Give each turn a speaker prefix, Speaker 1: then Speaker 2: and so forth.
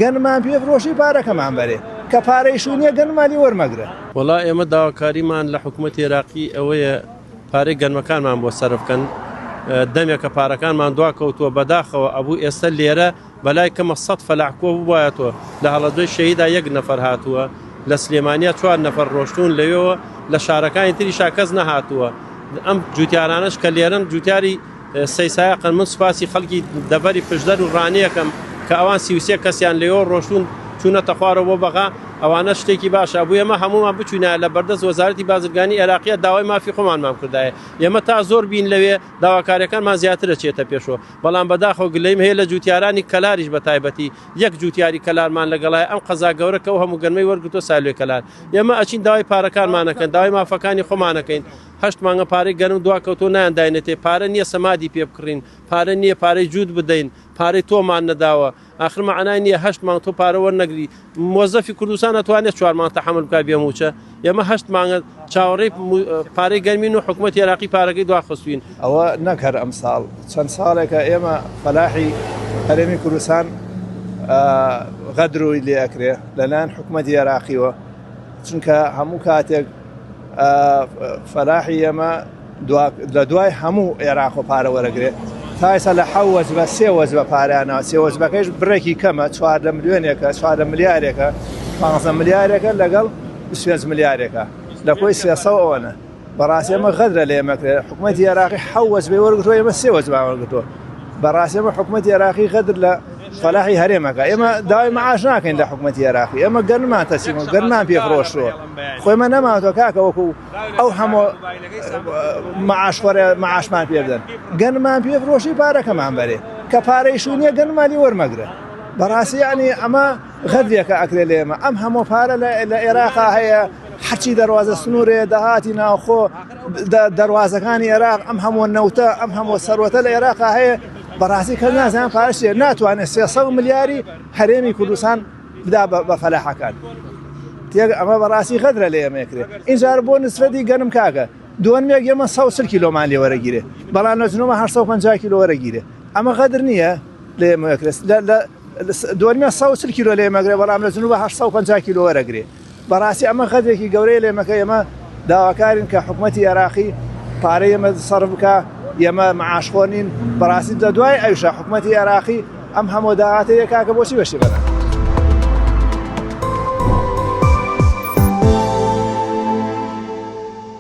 Speaker 1: گەنمان پێفرۆشی پارەکەمان بەرێ کە پارەی شوونیە گەنمانی وەرمەگرە.
Speaker 2: وەڵای ئێمە داواکاریمان لە حکوومەتی عێراقی ئەوەیە پارەی گەنمەکانمان بۆ سەرف بکەن، دەمێکە پارەکانمان دوا کەوتووە بەداخەوە ئەبوو ئێستا لێرە بەلای کەمە 100 فەلاحکۆ بوایەتەوە لە هەڵەدۆی شەهیدا 1 نەفەر هاتووە، لە سلێمانیا 4 نەفەر ڕۆشتون لەوێەوە لە شارەکانی تریشا کەس نەهاتووە. ئەم جوتیارانش کە لێرن جوتیاری سەیسایەقن، من سوپاسی خەڵکی دەبەری پشدەر و ڕانەیەکەم کە ئەوان 33 کەسیان لێەوە ڕۆشتون چوونەتە خوارەوە بۆ بەغا، ئەوانە شتێکی باشە بوو. ئێمە هەمومان بچوونە لە بەردەست وەزارەتی بازرگانی عێراقیە داوای مافی خۆمانمان کردایە. ئێمە تا زۆر بین لەوێ داواکاریەکانمان زیاترە چێتە پێشەوە، بەڵام بەداخەوە گلەیم هەیە لە جوتیارانی کەلاریش بە تایبەتی 1 جوتیاری کەلارمان لەگەڵای ئەم قەزا گەورەکە و هەموو گەرمەی وەرگتۆ سالوێ کەلار. ئێمە ئەچین داوای پارەکانمانەکەن، داوای مافەکانی خۆمانەکەین. 8 مانگە پارەی گەرم دواکەوتۆ نایانداینێتێ، پارە نییە سەمادی پێ بکڕین، پارە نییە پارەی جوود بدەین، پارەی تۆمان نەداوە. آخر معنای نییە 8 مانگ تۆ پارە وەرنەگری. مۆزەفی کوردستان نەتوانێت 4 مانگ تەحمل بکات بێموچە. ئێمە 8 مانگە چاوەڕێی پارەی گەرمین و حکوومەتی عێراقی پارەکەی دواخستوین.
Speaker 1: ئەوە نەکەر ئەم ساڵ چەند ساڵێکە ئێمە فەلاحی هەرێمی کوردستان غەدروی لێ ئەکرێ لەلایەن حکوومەتی عێراقیەوە، چونکە هەموو کاتێک فەلاحی ئێمە لە دوای هەموو عێراق و پارە وەرەگرێ تایسە لە 7 وەزبە 3 وەزبە پارانەوە، 3 وەزبەکەش بڕێکی کەمە 4 ملیۆنێکە 4 ملیارێکە 15 ملیارێکە لەگەڵ 25 ملیارێکە لە کۆی 300 ئەوەنە. بەڕاستی ئێمە غەدرە لە ئێمە کرێ. حکوومەتی عێراقی 7 وەزبەی وەرگرتووە، ئێمە 3 وەزبان وەرگرتووە. بەڕاستی ئێمە حکوومەتی عێراقی غەدر لە فەلاحی هەرێمەکە. ئێمە داوای مەعاش ناکەین لە حکوومەتی عێراقی، ئێمە گەرممان تەسلیمە، گەرممان پێفرۆشتووە. خۆیمە نەماتۆ کاکە وەکو ئەو هەموو مەعاشمان پێ بدەن، گەنممان پێفرۆشی پارەکەمان بەرێ کە پارەی شوونیە گەنمانی وەرمەگرە. بەڕاستی یعنی ئەمە غەدرێکە ئەکرێ لە ئێمە. ئەم هەموو پارە لە عێراقا هەیە، هەرچی دەواازە سنوورێ دەهاتی ناوخۆ دەواازەکانی عێراق، ئەم هەموو نەوتە ئەم هەموو سەروەتە لە عێراقا هەیە. بەڕاستی کە نازانم پارەشێ ناتوانێت 300 ملیاری هەرێمی کوردستان بدا بە فەلاحەکان. ئەمە بەڕاستی غەدرە لە ئێمە کرێ. اینجار بۆ نسبەتی گەرم کاکە دووەمێک ئێمە 140 کیلۆمان لێ وەرەگیرێ، بەڵام لە جنوبە 850 کیلۆ وەرەگیرێ. ئەمە غەدر نییە لە ئێمە کرێت. دووەمێ 140 کیلۆ لێ مەگرێ، بەڵام لە جنوبە 850 کیلۆ وەرەگرێ. بەڕاستی ئەمە غەدرێکی گەورەیە لە ئێمەکە. ئێمە داواکارین کە حکوومەتی عێراقی پارەی ئێمە سەرف بکە، ئێمە مەعاشخۆر نین. بەڕاستی لە دوای ئەویشە حکوومەتی عێراقی ئەم هەموو داهاتەیە کاکە بۆچی بەشی بەرە.